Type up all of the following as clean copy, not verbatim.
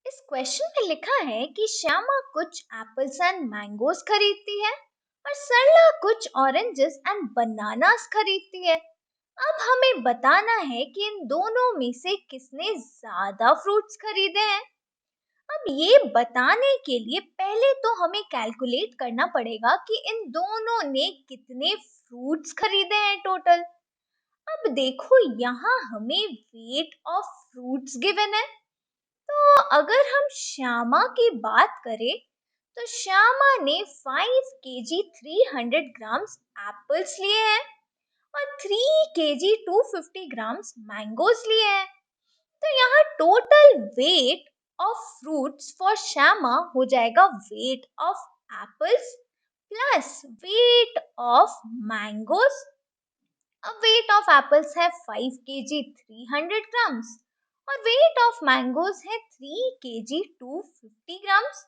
इस क्वेश्चन में लिखा है कि श्यामा कुछ एप्पल्स एंड मैंगोज खरीदती है और सरला कुछ ऑरेंजेस एंड बनानास खरीदती है। अब हमें बताना है कि इन दोनों में से किसने ज्यादा फ्रूट्स खरीदे हैं। अब ये बताने के लिए पहले तो हमें कैलकुलेट करना पड़ेगा कि इन दोनों ने कितने फ्रूट्स खरीदे हैं टोटल। अब देखो यहाँ हमें वेट ऑफ फ्रूट्स गिवन है। तो अगर हम श्यामा की बात करें तो श्यामा ने 5 केजी 300 ग्राम्स एप्पल्स लिए हैं और 3 केजी 250 ग्राम्स मैंगोज लिए हैं। तो यहाँ total weight of fruits for Shyama हो जाएगा weight of apples plus weight of mangoes. अब वेट ऑफ एप्पल्स है 5 केजी 300 ग्राम्स और वेट ऑफ मैंगोज है 3 केजी 250 ग्राम्स।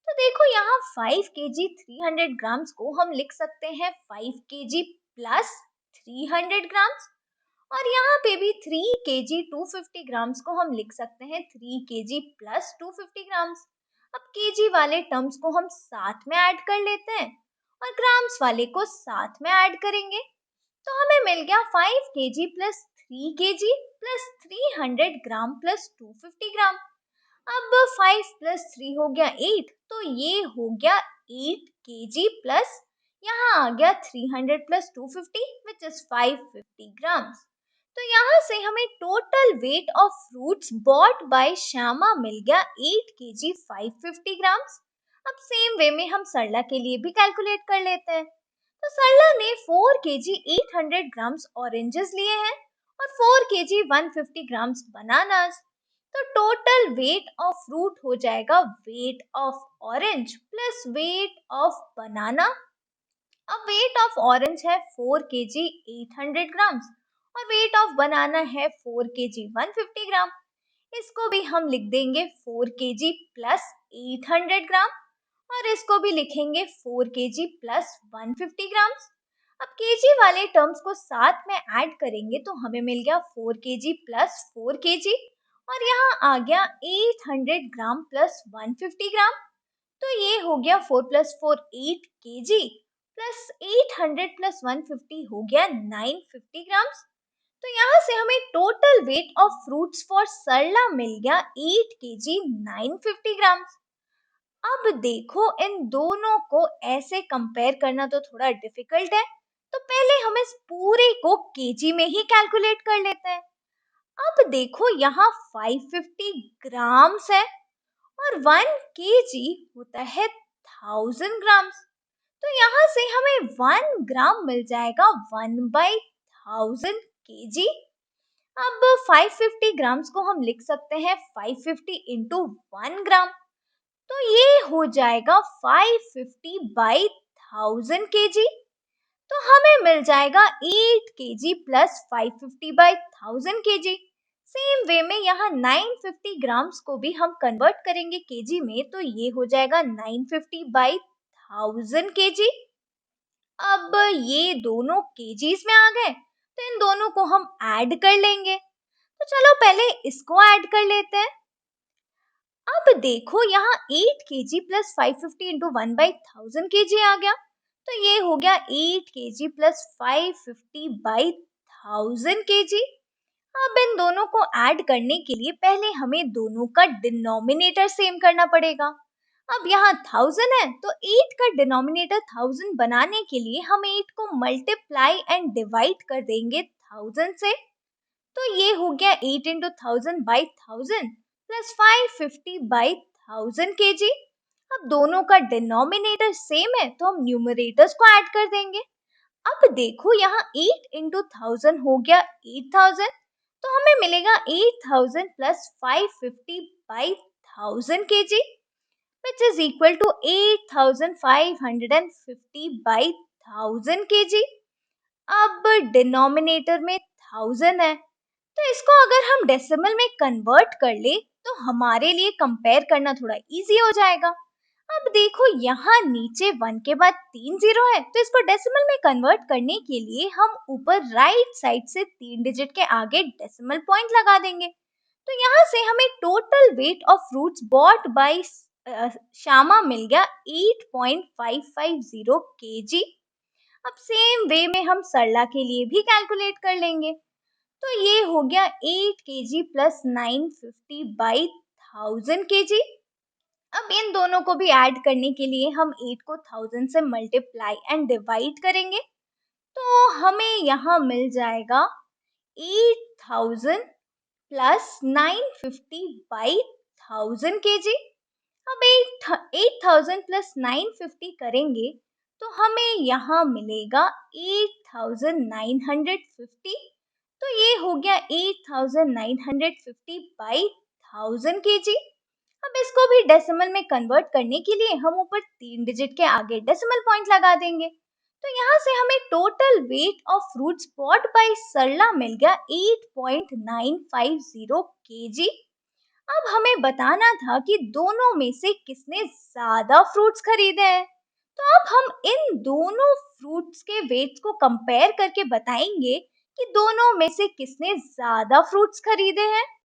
तो देखो यहाँ 5 केजी 300 ग्राम्स को हम लिख सकते हैं 5 केजी प्लस 300 ग्राम्स और यहाँ पे भी 3 केजी 250 ग्राम्स को हम लिख सकते हैं 3 केजी प्लस 250 ग्राम्स। अब केजी वाले टर्म्स को हम साथ में ऐड कर लेते हैं और ग्राम्स वाले को साथ में ऐड करेंगे। तो हमें मिल गया 5 KG plus 3 KG plus 300 gram plus 250 ग्राम। अब 5 प्लस 3 हो गया 8, तो ये हो गया 8 केजी प्लस यहाँ आ गया 300 प्लस 250 विच इज 550 ग्राम्स। तो यहाँ से हमें total weight of fruits bought by Shyama मिल गया 8 केजी 550 ग्राम्स। अब सेम वे में हम सरला के लिए भी कैलकुलेट कर लेते हैं। तो सरला ने 4 केजी 800 ग्राम्स ऑरेंजेस लिए हैं और 4 केजी 150 ग्राम्स बनानास। तो टोटल वेट ऑफ फ्रूट हो जाएगा weight of orange plus weight of बनाना। अब वेट ऑफ ऑरेंज है 4 केजी 800 ग्राम्स और वेट ऑफ बनाना है 4 केजी 150 ग्राम। इसको भी हम लिख देंगे 4 केजी प्लस 800 ग्राम और इसको भी लिखेंगे 4 केजी प्लस 150 ग्राम्स। अब केजी वाले टर्म्स को साथ में ऐड करेंगे तो हमें मिल गया 4 केजी प्लस 4 केजी और यहाँ आ गया 800 ग्राम प्लस 150 ग्राम। तो ये हो गया 4 प्लस 4 8 केजी प्लस 800 प्लस 150 हो गया 950 ग्राम्स। तो यहाँ से हमें total weight of fruits for Sarla मिल गया 8 केजी 950 ग्राम्स। अब देखो इन दोनों को ऐसे कंपेयर करना तो थोड़ा डिफिकल्ट है, तो पहले हम इस पूरे को केजी में ही कैलकुलेट कर लेते हैं। अब देखो यहाँ 550 ग्राम्स है और 1 केजी होता है 1000 ग्राम्स। तो यहाँ से हमें 1 ग्राम मिल जाएगा 1/1000 केजी। अब 550 ग्राम्स को हम लिख सकते हैं 550 इंटू 1 ग्राम। तो ये हो जाएगा 550 बाई 1000 केजी। तो हमें मिल जाएगा 8 KG plus 550 by 1000 KG. Same way में यहाँ 950 ग्राम्स को भी हम कन्वर्ट करेंगे केजी में, तो ये हो जाएगा 950 बाई 1000 केजी। अब ये दोनों केजीज में आ गए तो इन दोनों को हम ऐड कर लेंगे। तो चलो पहले इसको ऐड कर लेते हैं। अब देखो यहाँ 8 केजी प्लस 550 इंटू 1/1000 केजी आ गया। तो ये हो गया 8 केजी प्लस 550 बाई 1000 केजी। अब इन दोनों को ऐड करने के लिए पहले हमें दोनों का डिनोमिनेटर सेम करना पड़ेगा। अब यहाँ 1000 है तो 8 का डिनोमिनेटर 1000 बनाने के लिए हम 8 को मल्टीप्लाई एंड डिवाइड कर देंगे 1000 से। तो ये हो गया 8 into 1000 by 1000 plus 550 by 1000 KG. अब दोनों का डिनोमिनेटर सेम है तो हम न्यूमरेटर्स को ऐड कर देंगे। अब देखो यहाँ 8 इंटू 1000 हो गया 8000, तो हमें मिलेगा 8000 plus 550 by 1000 KG which is equal to 8550 by 1000 kg। अब डिनोमिनेटर में 1000 है तो इसको अगर हम डेसिमल में कन्वर्ट कर ले तो हमारे लिए कंपेयर करना थोड़ा इजी हो जाएगा। अब देखो यहाँ नीचे 1 के बाद 3 जीरो है तो इसको डेसिमल में कन्वर्ट करने के लिए हम ऊपर राइट साइड से 3 डिजिट के आगे डेसिमल पॉइंट लगा देंगे। तो यहाँ से हमें total weight of fruits bought by Shyama मिल गया 8.550 केजी। अब सेम वे में हम सरला के लिए भी कैलकुलेट कर लेंगे। तो ये हो गया 8 केजी प्लस 950 बाई 1000 केजी। अब इन दोनों को भी ऐड करने के लिए हम 8 को 1000 से मल्टीप्लाई एंड डिवाइड करेंगे। तो हमें यहाँ मिल जाएगा 8000 प्लस 950 बाई 1000 केजी। अब 8000 प्लस 950 करेंगे तो हमें यहाँ मिलेगा 8950। तो ये हो गया 8950 बाई 1000 केजी। अब इसको भी डेसिमल में कन्वर्ट करने के लिए हम ऊपर 3 डिजिट के आगे डेसिमल पॉइंट लगा देंगे। तो यहाँ से हमें total weight of fruits bought by Sarla मिल गया 8.950 केजी। अब हमें बताना था कि दोनों में से किसने ज्यादा फ्रूट्स खरीदे हैं। तो अब हम इन दोनों फ्रूट्स के वेट्स को कंपेयर करके बताएंगे कि दोनों में से किसने ज्यादा फ्रूट्स खरीदे हैं।